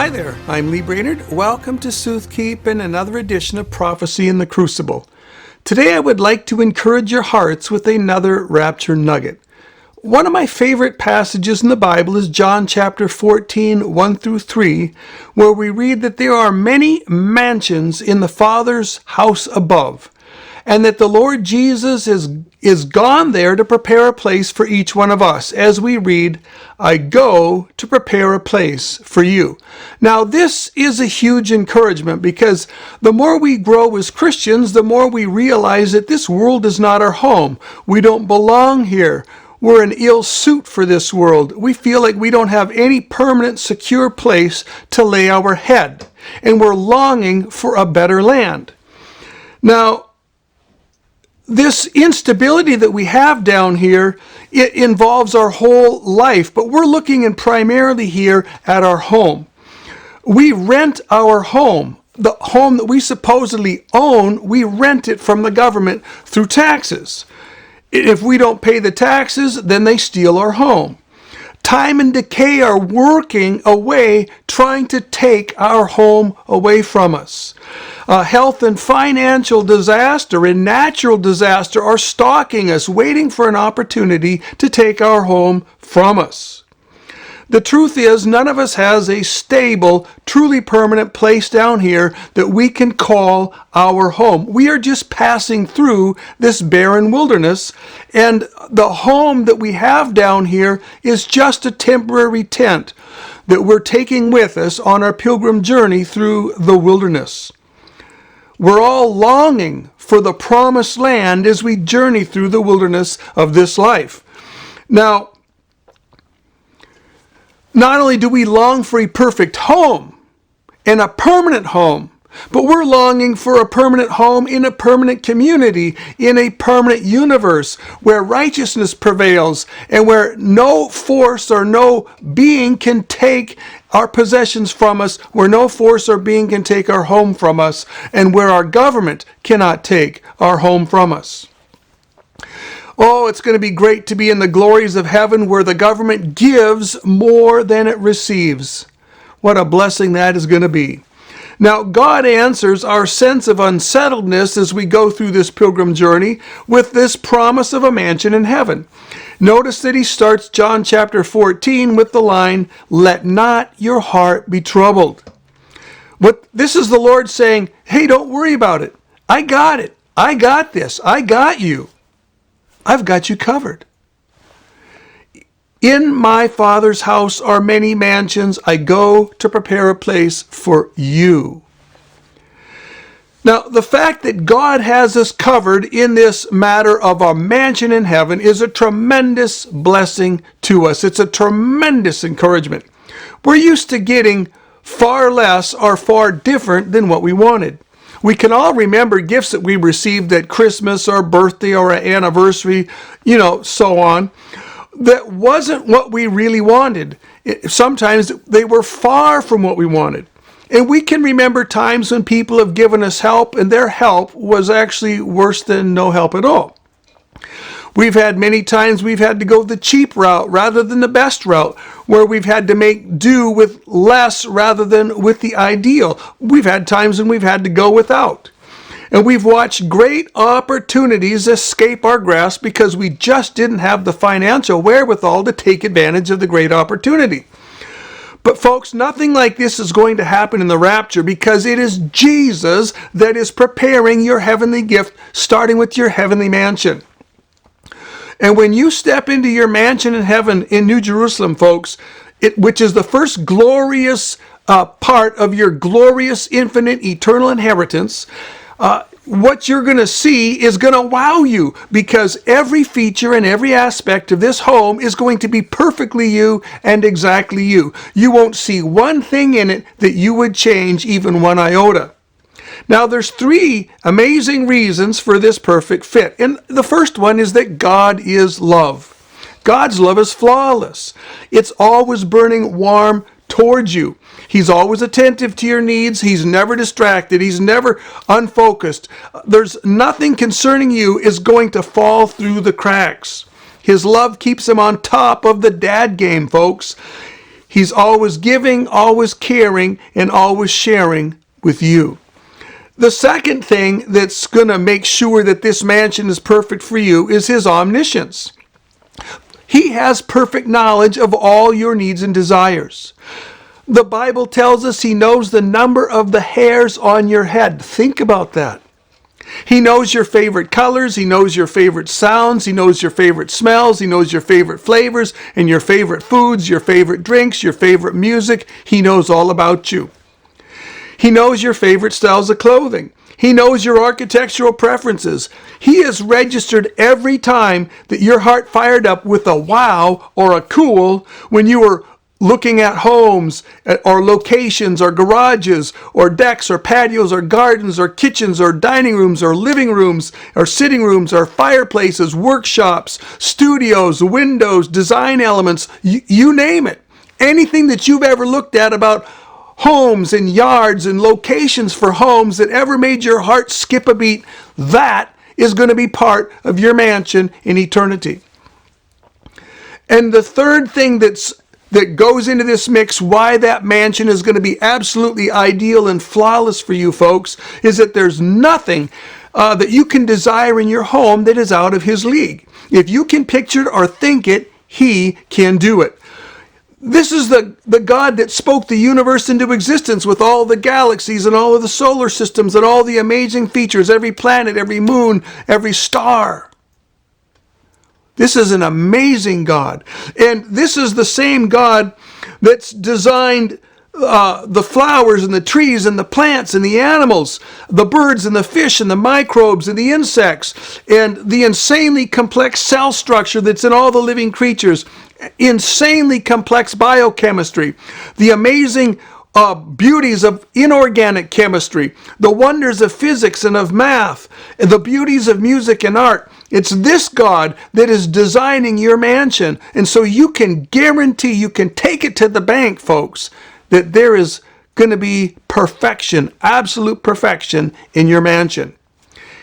Hi there, I'm Lee Brainerd. Welcome to Soothkeep and another edition of Prophecy in the Crucible. Today I would like to encourage your hearts with another Rapture Nugget. One of my favorite passages in the Bible is John chapter 14, 1 through 3, where we read that there are many mansions in the Father's house above, and that the Lord Jesus is gone there to prepare a place for each one of us. As we read, I go to prepare a place for you. Now, this is a huge encouragement because the more we grow as Christians, the more we realize that this world is not our home. We don't belong here. We're an ill suit for this world. We feel like we don't have any permanent, secure place to lay our head, and we're longing for a better land. Now, this instability that we have down here, it involves our whole life, but we're looking primarily here at our home. We rent our home. The home that we supposedly own, we rent it from the government through taxes. If we don't pay the taxes, then they steal our home. Time and decay are working away, trying to take our home away from us. Health and financial disaster and natural disaster are stalking us, waiting for an opportunity to take our home from us. The truth is, none of us has a stable, truly permanent place down here that we can call our home. We are just passing through this barren wilderness, and the home that we have down here is just a temporary tent that we're taking with us on our pilgrim journey through the wilderness. We're all longing for the promised land as we journey through the wilderness of this life. Now, not only do we long for a perfect home and a permanent home, but we're longing for a permanent home in a permanent community, in a permanent universe where righteousness prevails and where no force or no being can take our possessions from us, where no force or being can take our home from us, and where our government cannot take our home from us. Oh, it's going to be great to be in the glories of heaven where the government gives more than it receives. What a blessing that is going to be. Now, God answers our sense of unsettledness as we go through this pilgrim journey with this promise of a mansion in heaven. Notice that he starts John chapter 14 with the line, "Let not your heart be troubled." This is the Lord saying, hey, don't worry about it. I got it. I got this. I got you. I've got you covered. In my Father's house are many mansions. I go to prepare a place for you. Now, the fact that God has us covered in this matter of a mansion in heaven is a tremendous blessing to us. It's a tremendous encouragement. We're used to getting far less or far different than what we wanted. We can all remember gifts that we received at Christmas or birthday or anniversary, so on. That wasn't what we really wanted. Sometimes they were far from what we wanted. And we can remember times when people have given us help and their help was actually worse than no help at all. We've had many times we've had to go the cheap route rather than the best route, where we've had to make do with less rather than with the ideal. We've had times when we've had to go without. And we've watched great opportunities escape our grasp because we just didn't have the financial wherewithal to take advantage of the great opportunity. But folks, nothing like this is going to happen in the rapture because it is Jesus that is preparing your heavenly gift, starting with your heavenly mansion. And when you step into your mansion in heaven in New Jerusalem, folks, which is the first glorious part of your glorious, infinite, eternal inheritance, what you're going to see is going to wow you because every feature and every aspect of this home is going to be perfectly you and exactly you. You won't see one thing in it that you would change even one iota. Now, there's three amazing reasons for this perfect fit. And the first one is that God is love. God's love is flawless. It's always burning warm towards you. He's always attentive to your needs. He's never distracted. He's never unfocused. There's nothing concerning you is going to fall through the cracks. His love keeps him on top of the dad game, folks. He's always giving, always caring, and always sharing with you. The second thing that's going to make sure that this mansion is perfect for you is his omniscience. He has perfect knowledge of all your needs and desires. The Bible tells us he knows the number of the hairs on your head. Think about that. He knows your favorite colors. He knows your favorite sounds. He knows your favorite smells. He knows your favorite flavors and your favorite foods, your favorite drinks, your favorite music. He knows all about you. He knows your favorite styles of clothing. He knows your architectural preferences. He has registered every time that your heart fired up with a wow or a cool when you were looking at homes or locations or garages or decks or patios or gardens or kitchens or dining rooms or living rooms or sitting rooms or fireplaces, workshops, studios, windows, design elements, you name it. Anything that you've ever looked at about homes and yards and locations for homes that ever made your heart skip a beat, that is going to be part of your mansion in eternity. And the third thing that goes into this mix, why that mansion is going to be absolutely ideal and flawless for you folks, is that there's nothing that you can desire in your home that is out of his league. If you can picture it or think it, he can do it. This is the God that spoke the universe into existence with all the galaxies and all of the solar systems and all the amazing features, every planet, every moon, every star. This is an amazing God. And this is the same God that's designed the flowers and the trees and the plants and the animals, the birds and the fish and the microbes and the insects, and the insanely complex cell structure that's in all the living creatures, insanely complex biochemistry, the amazing beauties of inorganic chemistry, the wonders of physics and of math, and the beauties of music and art. It's this God that is designing your mansion. And so you can guarantee, you can take it to the bank, folks, that there is going to be perfection, absolute perfection in your mansion.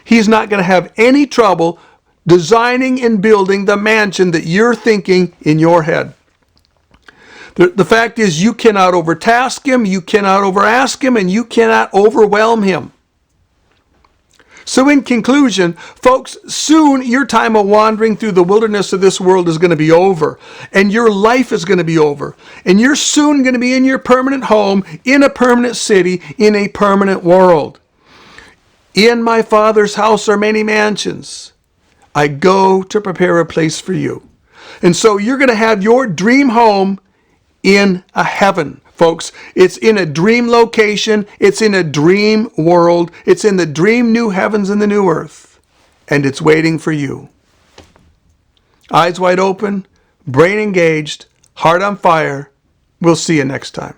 He's not going to have any trouble designing and building the mansion that you're thinking in your head. The fact is, you cannot overtask him, you cannot overask him, and you cannot overwhelm him. So in conclusion, folks, soon your time of wandering through the wilderness of this world is going to be over, and your life is going to be over, and you're soon going to be in your permanent home, in a permanent city, in a permanent world. In my Father's house are many mansions. I go to prepare a place for you. And so you're going to have your dream home in a heaven, folks. It's in a dream location. It's in a dream world. It's in the dream new heavens and the new earth. And it's waiting for you. Eyes wide open, brain engaged, heart on fire. We'll see you next time.